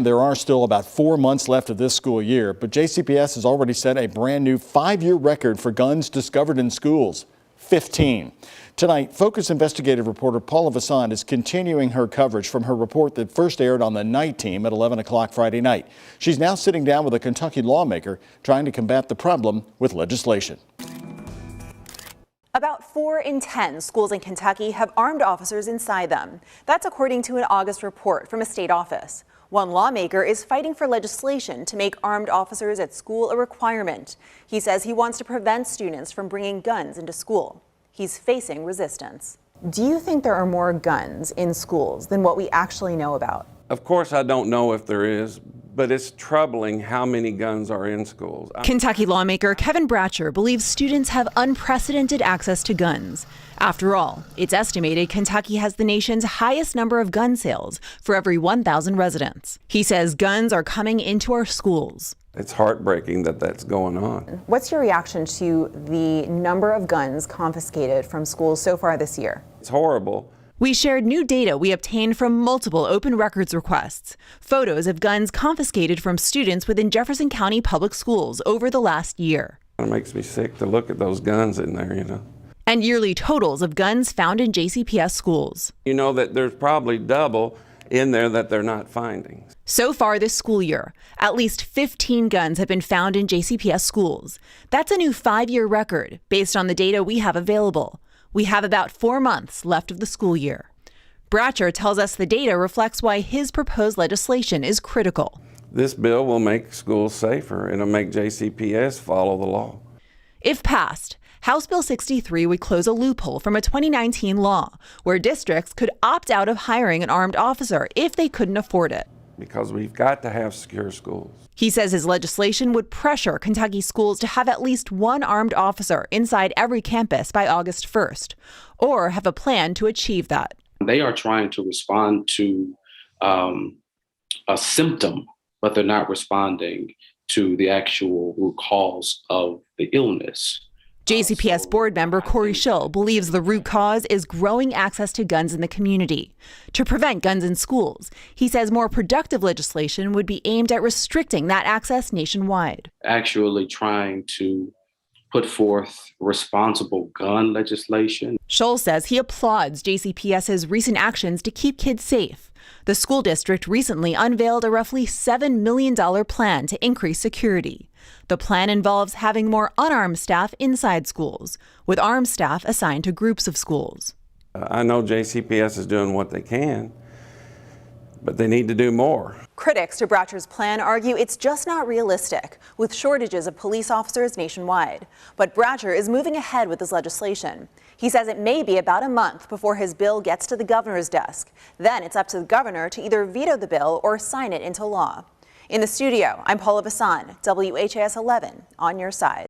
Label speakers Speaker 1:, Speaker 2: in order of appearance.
Speaker 1: There are still about 4 months left of this school year, but JCPS has already set a brand new 5-year record for guns discovered in schools, 15. Tonight, Focus investigative reporter Paula Vassan is continuing her coverage from her report that first aired on the night team at 11 o'clock Friday night. She's now sitting down with a Kentucky lawmaker trying to combat the problem with legislation.
Speaker 2: About 4 in 10 schools in Kentucky have armed officers inside them. That's according to an August report from a state office. One lawmaker is fighting for legislation to make armed officers at school a requirement. He says he wants to prevent students from bringing guns into school. He's facing resistance. Do you think there are more guns in schools than what we actually know about?
Speaker 3: Of course, I don't know if there is, but it's troubling how many guns are in schools.
Speaker 2: Kentucky lawmaker Kevin Bratcher believes students have unprecedented access to guns. After all, it's estimated Kentucky has the nation's highest number of gun sales for every 1,000 residents. He says guns are coming into our schools.
Speaker 3: It's heartbreaking that that's going on.
Speaker 2: What's your reaction to the number of guns confiscated from schools so far this year?
Speaker 3: It's horrible.
Speaker 2: We shared new data we obtained from multiple open records requests, photos of guns confiscated from students within Jefferson County Public Schools over the last year.
Speaker 3: It makes me sick to look at those guns in there, you know.
Speaker 2: And yearly totals of guns found in JCPS schools.
Speaker 3: You know that there's probably double in there that they're not finding.
Speaker 2: So far this school year, at least 15 guns have been found in JCPS schools. That's a new 5-year record based on the data we have available. We have about 4 months left of the school year. Bratcher tells us the data reflects why his proposed legislation is critical.
Speaker 3: This bill will make schools safer. It'll make JCPS follow the law.
Speaker 2: If passed, House Bill 63 would close a loophole from a 2019 law where districts could opt out of hiring an armed officer if they couldn't afford it.
Speaker 3: Because we've got to have secure schools.
Speaker 2: He says his legislation would pressure Kentucky schools to have at least one armed officer inside every campus by August 1st, or have a plan to achieve that.
Speaker 4: They are trying to respond to a symptom, but they're not responding to the actual root cause of the illness.
Speaker 2: JCPS board member Corey Schill believes the root cause is growing access to guns in the community. To prevent guns in schools, he says more productive legislation would be aimed at restricting that access nationwide.
Speaker 4: Actually trying to put forth responsible gun legislation.
Speaker 2: Schill says he applauds JCPS's recent actions to keep kids safe. The school district recently unveiled a roughly $7 million plan to increase security. The plan involves having more unarmed staff inside schools, with armed staff assigned to groups of schools.
Speaker 3: I know JCPS is doing what they can, but they need to do more.
Speaker 2: Critics to Bratcher's plan argue it's just not realistic, with shortages of police officers nationwide. But Bratcher is moving ahead with his legislation. He says it may be about a month before his bill gets to the governor's desk. Then it's up to the governor to either veto the bill or sign it into law. In the studio, I'm Paula Vassan, WHAS 11, on your side.